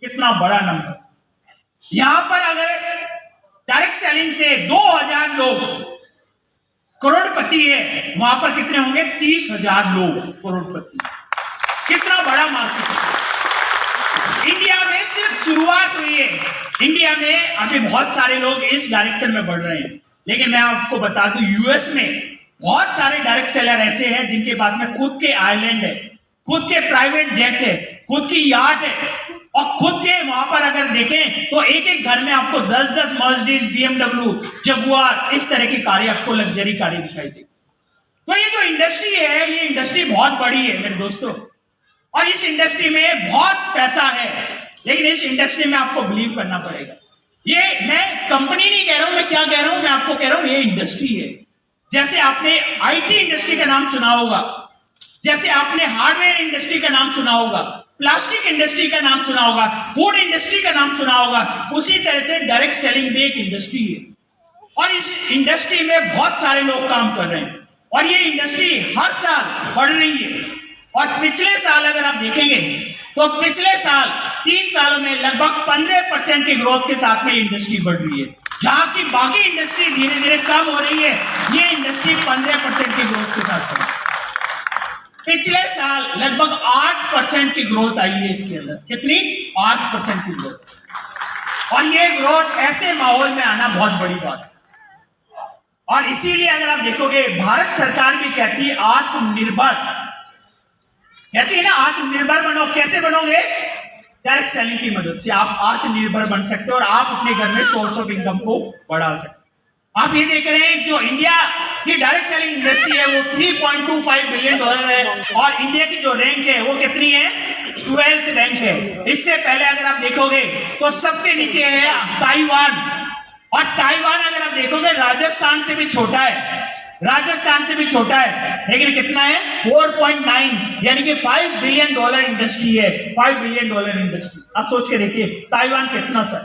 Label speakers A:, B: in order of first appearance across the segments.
A: कितना बड़ा नंबर। यहां पर अगर डायरेक्ट सेलिंग से 2000 लोग करोड़पति है, वहां पर कितने होंगे? 30,000 लोग करोड़पति। कितना बड़ा मार्केट है। इंडिया में सिर्फ शुरुआत हुई है। इंडिया में अभी बहुत सारे लोग इस डायरेक्शन में बढ़ रहे हैं, लेकिन मैं आपको बता दूं यूएस में बहुत सारे डायरेक्ट सेलर ऐसे हैं जिनके पास में खुद के आइलैंड है, खुद के प्राइवेट जेट है, खुद की याट है, और खुद के वहां पर अगर देखें तो एक एक घर में आपको 10-10 मर्सिडीज, BMW, जगुआर, इस तरह की कारें, आपको लग्जरी कारें दिखाई देगी। तो ये जो इंडस्ट्री है, ये इंडस्ट्री बहुत बड़ी है मेरे दोस्तों, और इस इंडस्ट्री में बहुत पैसा है, लेकिन इस इंडस्ट्री में आपको बिलीव करना पड़ेगा। ये मैं कंपनी नहीं कह रहा हूं, मैं क्या कह रहा हूं, मैं आपको कह रहा हूं ये इंडस्ट्री है। जैसे आपने आईटी इंडस्ट्री का नाम सुना होगा, जैसे आपने हार्डवेयर इंडस्ट्री का नाम सुना होगा, प्लास्टिक इंडस्ट्री का नाम सुना होगा, फूड इंडस्ट्री का नाम सुना होगा, उसी तरह से डायरेक्ट सेलिंग भी एक इंडस्ट्री है, और इस इंडस्ट्री में बहुत सारे लोग काम कर रहे हैं, और ये इंडस्ट्री हर साल बढ़ रही है। और पिछले साल अगर आप देखेंगे तो पिछले साल 3 सालों में लगभग 15% की ग्रोथ के साथ में इंडस्ट्री बढ़ रही है। जहां की बाकी इंडस्ट्री धीरे धीरे कम हो रही है, ये इंडस्ट्री 15% की ग्रोथ के साथ बढ़ रही है। पिछले साल लगभग 8% की ग्रोथ आई है इसके अंदर। कितनी? 8% की ग्रोथ। और ये ग्रोथ ऐसे माहौल में आना बहुत बड़ी बात है, और इसीलिए अगर आप देखोगे भारत सरकार भी कहती है आत्मनिर्भर, कहती है ना आत्मनिर्भर बनो। कैसे बनोगे? डायरेक्ट सेलिंग की मदद से आप आत्मनिर्भर बन सकते हो, और आप अपने घर में सोर्स ऑफ इनकम को बढ़ा सकते हो। आप ये देख रहे हैं जो इंडिया की डायरेक्ट सेलिंग इंडस्ट्री है वो $3.25 बिलियन है, और इंडिया की जो रैंक है वो कितनी है? 12th रैंक है। इससे पहले अगर आप देखोगे तो सबसे नीचे है ताइवान, और ताइवान अगर आप देखोगे राजस्थान से भी छोटा है, राजस्थान से भी छोटा है, लेकिन कितना है? 4.9, यानी कि $5 बिलियन इंडस्ट्री है। $5 बिलियन इंडस्ट्री। आप सोच के देखिए ताइवान कितना सा।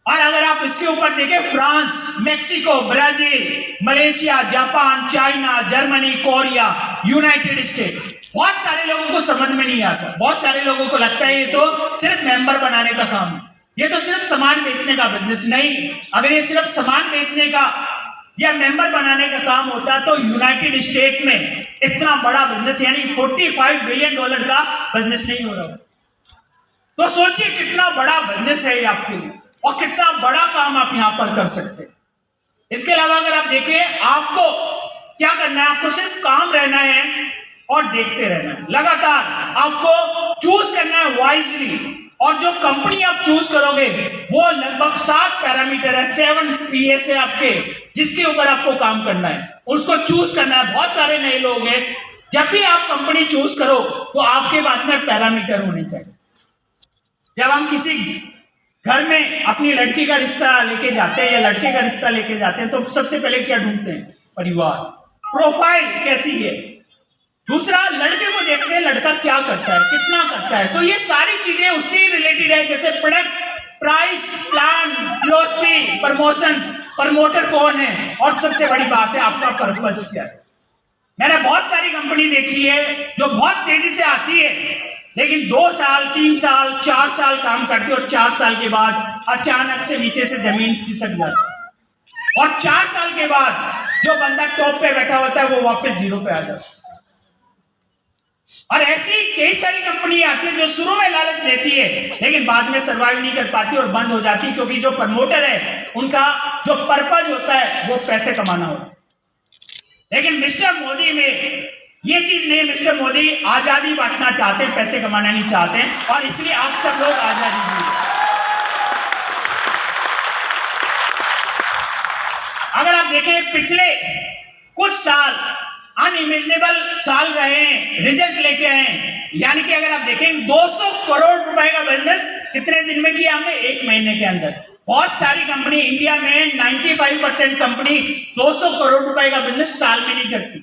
A: और अगर आप इसके ऊपर देखें France, Mexico, Brazil, Malaysia, Japan, China, Germany, Korea, United state, बहुत सारे लोगों को समझ में नहीं आता। बहुत सारे लोगों को लगता है ये तो सिर्फ मेंबर बनाने का काम है, ये तो सिर्फ सामान बेचने का बिजनेस। नहीं, अगर ये सिर्फ सामान बेचने का या मेंबर बनाने का काम होता तो यूनाइटेड स्टेट में इतना बड़ा बिजनेस यानी $45 बिलियन का बिजनेस नहीं हो रहा। तो सोचिए कितना बड़ा बिजनेस है ये आपके लिए, और कितना बड़ा काम आप यहां पर कर सकते हैं। इसके अलावा अगर आप देखें, आपको क्या करना है? आपको सिर्फ काम रहना है और देखते रहना है। लगातार आपको चूज करना है वाइजली, और जो कंपनी आप चूज करोगे वो लगभग 7 पैरामीटर है, 7 PS है आपके, जिसके ऊपर आपको काम करना है, उसको चूज करना है। बहुत सारे नए लोग हैं, जब भी आप कंपनी चूज करो तो आपके पास में पैरामीटर होने चाहिए। जब हम किसी घर में अपनी लड़की का रिश्ता लेके जाते हैं या लड़के का रिश्ता लेके जाते हैं तो सबसे पहले क्या ढूंढते हैं? परिवार, प्रोफाइल कैसी है। दूसरा, लड़के को देखते हैं लड़का क्या करता है, कितना करता है। तो ये सारी चीजें उससे रिलेटेड है, जैसे products, price, plan, philosophy, promotions, promoter कौन है, और सबसे बड़ी बात है आपका पर्पस क्या है। मैंने बहुत सारी कंपनी देखी है जो बहुत तेजी से आती है, लेकिन 2 साल, 3 साल, 4 साल काम करती है, और 4 साल के बाद अचानक से नीचे से जमीन खिसक जाती है, और 4 साल के बाद जो बंदा टॉप पे बैठा होता है वो वापस 0 पे आ जाता है। और ऐसी कई सारी कंपनी आती है जो शुरू में लालच देती है, लेकिन बाद में सर्वाइव नहीं कर पाती और बंद हो जाती, क्योंकि जो प्रमोटर है उनका जो पर्पज होता है वो पैसे कमाना होता है। लेकिन मिस्टर मोदी में ये चीज नहीं। मिस्टर मोदी आजादी बांटना चाहते हैं, पैसे कमाना नहीं चाहते, और इसलिए आप सब लोग आजादी दीजिए। अगर आप देखें पिछले कुछ साल अनइमेजिनेबल साल रहे हैं, रिजल्ट लेके आए हैं। यानी कि अगर आप देखें 200 करोड़ रुपए का बिजनेस कितने दिन में किया हमने? 1 महीने के अंदर। बहुत सारी कंपनी इंडिया में 95% कंपनी 200 करोड़ रुपए का बिजनेस साल में नहीं करती,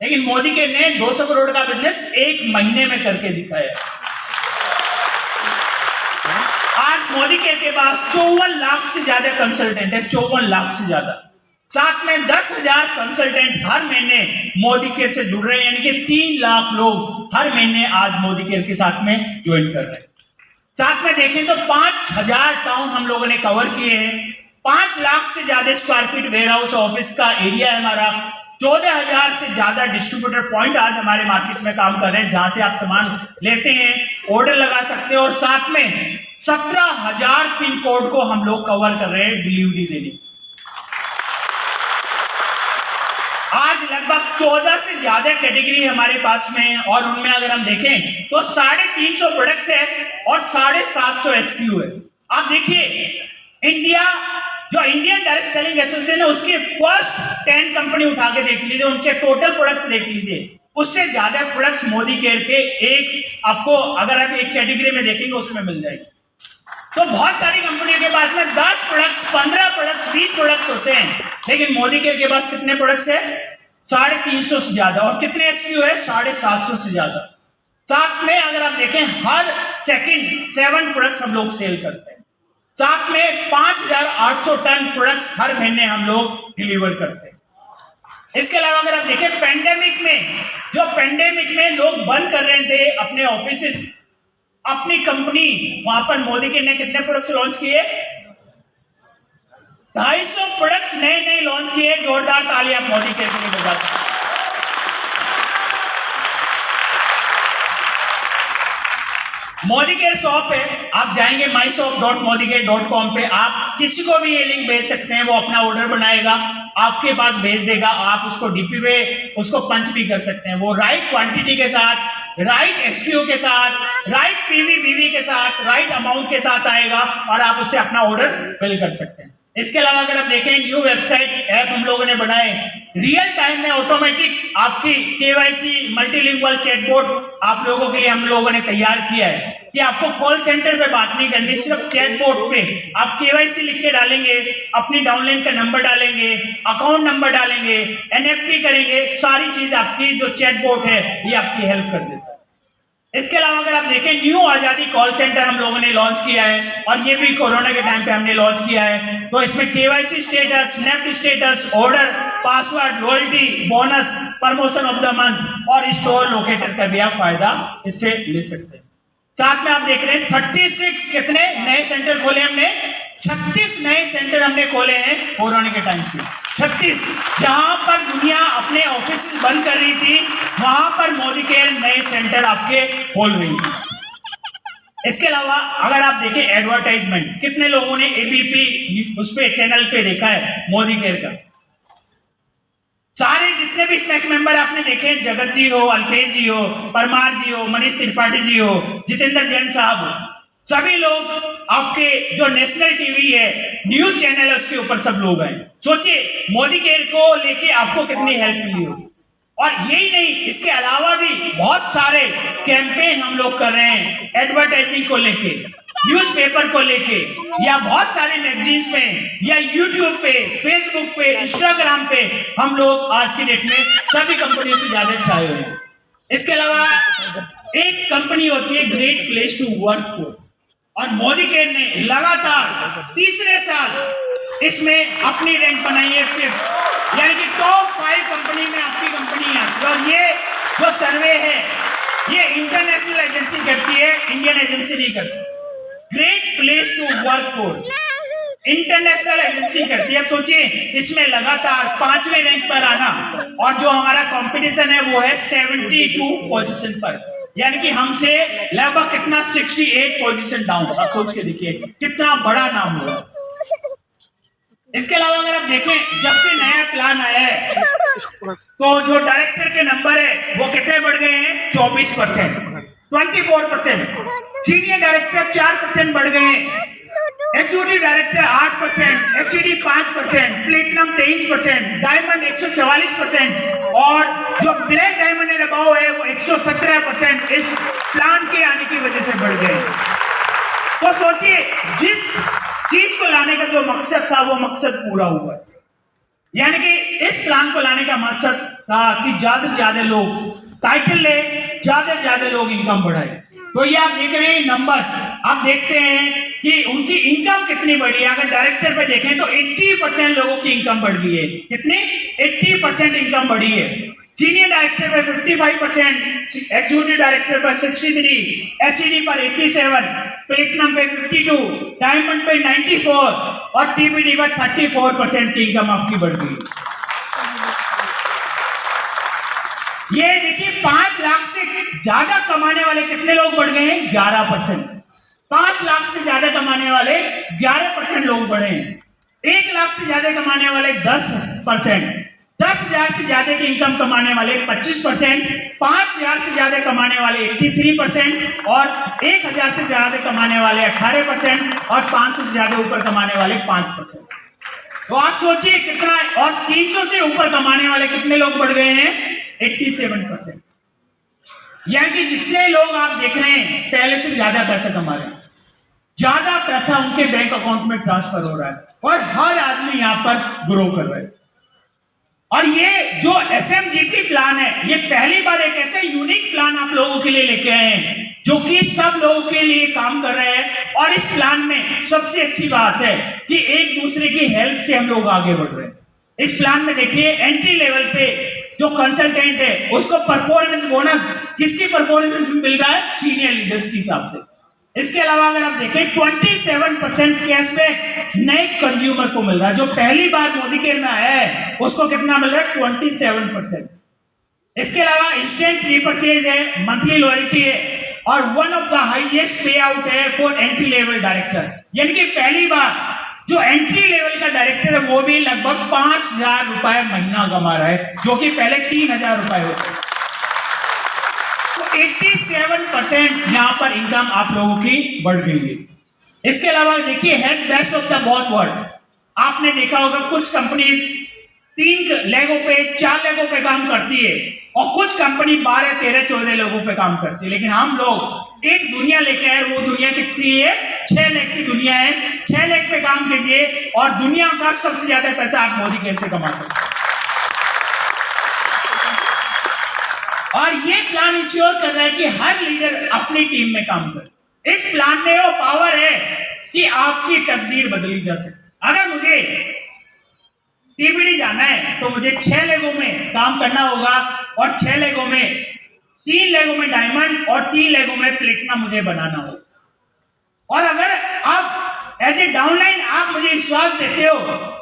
A: लेकिन मोदी के ने 200 करोड़ का बिजनेस 1 महीने में करके दिखाया। आज मोदी के पास 54 लाख से ज्यादा कंसल्टेंट है, 54 लाख से ज्यादा। साथ में 10,000 कंसल्टेंट हर महीने मोदी केयर से जुड़ रहे हैं, यानी कि 3 लाख लोग हर महीने आज मोदी केयर के साथ में ज्वाइन कर रहे हैं। साथ में देखें तो 5000 टाउन हम लोगों ने कवर किए हैं। 5 लाख से ज्यादा square feet warehouse office का एरिया है हमारा। 14,000 से ज्यादा डिस्ट्रीब्यूटर पॉइंट आज हमारे मार्केट में काम कर रहे हैं, जहां से आप सामान लेते हैं, ऑर्डर लगा सकते हैं। और साथ में 17,000 पिन कोड को हम लोग कवर कर रहे हैं डिलीवरी देने। आज लगभग 14 से ज्यादा कैटेगरी हमारे पास में है और उनमें अगर हम देखें तो 350 प्रोडक्ट्स है और 750 SKU है। आप देखिए इंडिया जो इंडियन डायरेक्ट सेलिंग एसोसिएशन है उसकी फर्स्ट 10 कंपनी उठा के देख लीजिए, उनके टोटल प्रोडक्ट्स देख लीजिए, उससे ज्यादा प्रोडक्ट्स मोदी केयर के एक आपको अगर आप एक कैटेगरी में देखेंगे उसमें मिल जाएगी। तो बहुत सारी कंपनियों के पास में 10 प्रोडक्ट्स, 15 प्रोडक्ट्स, 20 प्रोडक्ट्स होते हैं, लेकिन मोदी केयर के पास कितने प्रोडक्ट्स है? 350 से ज्यादा। और कितने SKU है? 750 से ज्यादा। साथ में अगर आप देखें हर सेकंड 7 प्रोडक्ट्स हम लोग सेल करते हैं। साथ में 5,800 टन प्रोडक्ट्स हर महीने हम लोग डिलीवर करते हैं। इसके अलावा अगर आप देखें पेंडेमिक में लोग बंद कर रहे थे अपने ऑफिसेस, अपनी कंपनी, वहां पर मोदी केयर ने कितने प्रोडक्ट्स लॉन्च किए? 250 प्रोडक्ट्स नए लॉन्च किए। जोरदार ताली आप मोदी केयर के लिए बजा सकते हैं। मोदी केयर शॉप है, आप जाएंगे myshop.modicare.com पे, आप किसी को भी ये लिंक भेज सकते हैं, वो अपना ऑर्डर बनाएगा, आपके पास भेज देगा, आप उसको डीपी पे उसको पंच भी कर सकते हैं। वो राइट क्वांटिटी के साथ, राइट SKU के साथ, राइट PV के साथ, राइट अमाउंट के साथ आएगा और आप उससे अपना ऑर्डर फिल कर सकते हैं। इसके अलावा अगर आप देखें न्यू वेबसाइट ऐप हम लोगों ने बनाए, रियल टाइम में ऑटोमेटिक आपकी KYC मल्टीलिंगुअल चैटबॉट आप लोगों के लिए हम लोगों ने तैयार किया है कि आपको कॉल सेंटर पे बात नहीं करनी, सिर्फ चैटबॉट पे आप KYC लिख के डालेंगे, अपनी डाउनलाइन का नंबर डालेंगे, अकाउंट नंबर डालेंगे, NFT करेंगे, सारी चीज आपकी जो चैटबॉट है ये आपकी हेल्प कर देता है। इसके अलावा अगर आप देखें न्यू आजादी कॉल सेंटर हम लोगों ने लॉन्च किया है और ये भी कोरोना के टाइम पे हमने लॉन्च किया है। तो इसमें KYC status, snap status, order, password, loyalty, bonus, promotion of the month और स्टोर लोकेटर का भी आप फायदा इससे ले सकते हैं। साथ में आप देख रहे हैं 36 कितने नए सेंटर खोले हमने, 36 नए सेंटर हमने खोले हैं कोरोना के टाइम से। 36 जहां पर दुनिया अपने ऑफिस बंद कर रही थी, वहां पर मोदी केयर नए सेंटर आपके खोल रही है। इसके अलावा अगर आप देखें एडवर्टाइजमेंट, कितने लोगों ने ABP उस पे चैनल पे देखा है मोदी केयर का? सारे जितने भी स्नैक मेंबर आपने देखे, जगत जी हो, अल्पेश जी हो, परमार जी हो, मनीष त्रिपाठी जी हो, जितेंद्र जैन साहब हो, सभी लोग आपके जो नेशनल टीवी है, न्यूज चैनल है, उसके ऊपर सब लोग हैं। सोचिए मोदी केयर को लेके आपको कितनी हेल्प मिली होगी। और यही नहीं, इसके अलावा भी बहुत सारे कैंपेन हम लोग कर रहे हैं एडवर्टाइजिंग को लेके, न्यूज़पेपर को लेके, या बहुत सारे मैगजीन्स में, या यूट्यूब पे, फेसबुक पे, इंस्टाग्राम पे हम लोग आज की डेट में सभी कंपनियों से ज्यादा छाए हुए हैं। इसके अलावा एक कंपनी होती है great place to work for, और मोदी केयर ने लगातार तीसरे साल इसमें अपनी रैंक बनाई है 5th, यानी कि टॉप 5 कंपनी में आपकी कंपनी आती है। और ये जो सर्वे है ये इंटरनेशनल एजेंसी करती है, इंडियन एजेंसी नहीं करती। Great place to work for international agency करती है। अब सोचिए इसमें लगातार 5वें रैंक पर आना, और जो हमारा कंपटीशन है वो है 72 पोजीशन पर, यानी कि हमसे लगभग कितना 68 पोजीशन डाउन। आप सोच के देखिए कितना बड़ा नाम हुआ। इसके अलावा अगर आप देखें जब से नया प्लान आया है तो जो डायरेक्टर के नंबर है वो कितने बढ़ गए हैं? 24%, 24%। सीनियर डायरेक्टर 4% बढ़ गए हैं, executive director 8%, SCD 5%, platinum 23%, diamond 144% और जो ब्लैक डायमंड एंड अबव है वो 117% इस प्लान के आने की वजह से बढ़ गए। तो सोचिए जिस चीज को लाने का जो मकसद था वो मकसद पूरा हुआ है, यानी कि इस प्लान को लाने का मकसद था कि ज्यादा से ज्यादा लोग टाइटल ले, ज्यादा से ज्यादा लोग इनकम बढ़ाए। तो ये आप देख रहे हैं नंबर्स, आप देखते हैं कि उनकी इनकम कितनी बढ़ी है। अगर डायरेक्टर पे देखें तो 80% लोगों की इनकम बढ़ गई है। कितनी? 80% इनकम बढ़ी है। सीनियर डायरेक्टर पे 55%, एग्जीक्यूटिव डायरेक्टर पर 63, SCD पर 87, प्लेटिनम पे 52, डायमंड पे 94 और टीबीडी पर 34% की इनकम आपकी बढ़ गई। ये देखिए 5 लाख से ज्यादा कमाने वाले कितने लोग बढ़ गए हैं? 11%। 5 लाख से ज्यादा कमाने वाले 11% लोग बढ़े हैं। 1 लाख से ज्यादा कमाने वाले 10%, 10,000 से ज्यादा की इनकम कमाने वाले 25%, 5,000 से ज्यादा कमाने वाले 83% और 1,000 से ज्यादा कमाने वाले 18% और 500 से ज्यादा ऊपर कमाने वाले 5%। तो आप सोचिए कितना, और 300 से ऊपर कमाने वाले कितने लोग बढ़ गए हैं? 87%। यानी कि जितने लोग आप देख रहे हैं पहले से ज्यादा पैसा कमा रहे हैं, ज्यादा पैसा उनके बैंक अकाउंट में ट्रांसफर हो रहा है और हर आदमी यहां पर ग्रो कर रहा है। और ये जो SMGP प्लान है, ये पहली बार एक ऐसे यूनिक प्लान आप लोगों के लिए लेके आए हैं जो कि सब लोगों के लिए काम कर रहे हैं। और इस प्लान में सबसे अच्छी बात है कि एक दूसरे की हेल्प से हम लोग आगे बढ़ रहे हैं। इस प्लान में देखिए एंट्री लेवल पे जो कंसल्टेंट है उसको परफॉर्मेंस बोनस किसकी परफॉर्मेंस में मिल रहा है? सीनियर लीडर्स के हिसाब से। इसके अलावा अगर आप देखें 27% कैशबैक नए कंज्यूमर को मिल रहा है। जो पहली बार मोदी केयर में आया है उसको कितना मिल रहा है? 27%। इसके अलावा इंस्टेंट रीपरचेज है, मंथली लॉयल्टी है और वन ऑफ द हाईएस्ट पे आउट है फॉर एंट्री लेवल डायरेक्टर। यानी कि पहली बार जो एंट्री लेवल का डायरेक्टर है वो भी लगभग 5,000 रुपए महीना कमा रहा है, जो कि पहले 3,000 रुपए होते। 87% यहां पर इनकम आप लोगों की बढ़ गई है। इसके अलावा देखिए health best of the both world. आपने देखा होगा कुछ कंपनी 3 लेगों पे 4 लेगों पे काम करती है और कुछ कंपनी 12, 13, 14 लोगों पे काम करती है, लेकिन हम लोग एक दुनिया लेके आए। वो दुनिया कितनी है? 6 लाख की दुनिया है। 6 लाख पे काम कीजिए और दुनिया का सबसे ज्यादा पैसा आप मोदी केयर से कमा सकते हैं। और ये प्लान इंश्योर कर रहा है कि हर लीडर अपनी टीम में काम करे। इस प्लान में वो पावर है कि आपकी तकदीर बदली जा सकती। अगर मुझे टीबीडी जाना है तो मुझे 6 लेगों में काम करना होगा और 6 लेगों में 3 लेगों में डायमंड और 3 लेगों में प्लेटिनम मुझे बनाना होगा। और अगर आप एज ए डाउनलाइन आप मुझे विश्वास देते हो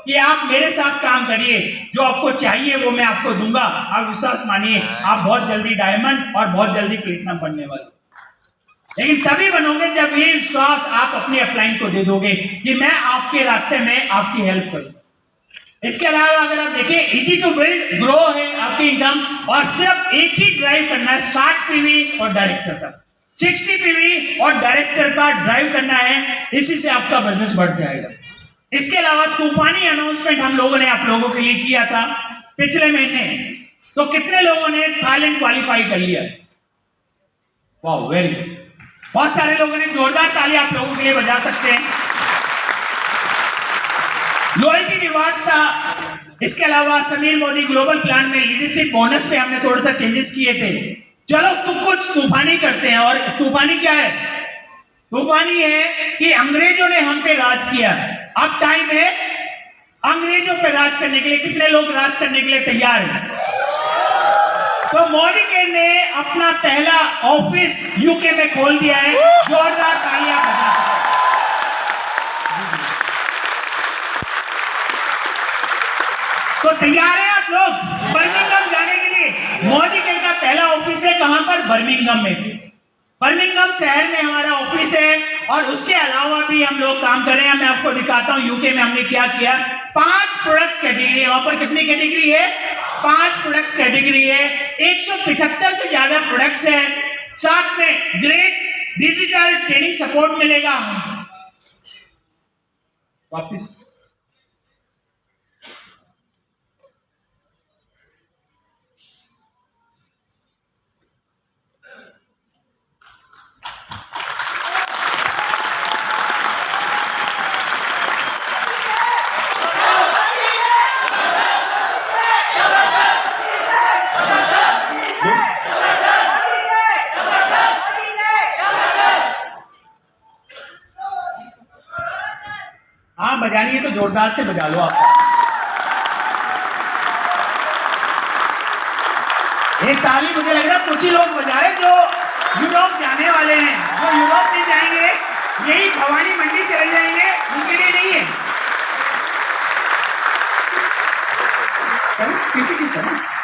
A: कि आप मेरे साथ काम करिए, जो आपको चाहिए वो मैं आपको दूंगा, आप विश्वास मानिए आप बहुत जल्दी डायमंड और बहुत जल्दी प्लेटिनम बनने वाले। लेकिन तभी बनोगे जब ये विश्वास आप अपने अपलाइन को दे दोगे कि मैं आपके रास्ते में आपकी हेल्प करूं। इसके अलावा अगर आप देखें इजी टू बिल्ड ग्रो है आपकी इनकम, और सिर्फ एक ही ड्राइव करना है 60 पीवी और डायरेक्टर का 60 पीवी और डायरेक्टर का ड्राइव करना है, इसी से आपका बिजनेस बढ़ जाएगा। इसके अलावा तूफानी अनाउंसमेंट हम लोगों ने आप लोगों के लिए किया था पिछले महीने। तो कितने लोगों ने थाईलैंड क्वालिफाई कर लिया? वाह, वेरी गुड। बहुत सारे लोगों ने जोरदार ताली आप लोगों के लिए बजा सकते हैं। लॉयल्टी रिवार्ड्स था। इसके अलावा समीर मोदी ग्लोबल प्लान में लीडरशिप बोनस पे हमने थोड़ा सा चेंजेस किए थे। चलो तुम कुछ तूफानी करते हैं। और तूफानी क्या है? तूफानी है कि अंग्रेजों ने हम पे राज किया, अब टाइम है अंग्रेजों पे राज करने के लिए। कितने लोग राज करने के लिए तैयार हैं? तो मोदी केयर ने अपना पहला ऑफिस यूके में खोल दिया है। जोरदार तालियां बजा सकते हैं। तो तैयार है आप लोग बर्मिंघम जाने के लिए? मोदी केयर का पहला ऑफिस है कहां पर? बर्मिंघम में। बर्मिंघम शहर में हमारा ऑफिस है और उसके अलावा भी हम लोग काम कर रहे हैं। मैं आपको दिखाता हूं यूके में हमने क्या किया। 5 प्रोडक्ट्स कैटेगरी है वहां पर। कितनी कैटेगरी है? 5 प्रोडक्ट्स कैटेगरी है। 175 से ज्यादा प्रोडक्ट्स है। साथ में ग्रेट डिजिटल ट्रेनिंग सपोर्ट मिलेगा। वापिस बजानी है तो जोरदार से बजा लो। आप एक ताली मुझे लग रहा है कुछ ही लोग बजा रहे जो यूरोप जाने वाले हैं। जो यूरोप नहीं जाएंगे यही भवानी मंडी चले जाएंगे, उनके लिए नहीं है। PPT sir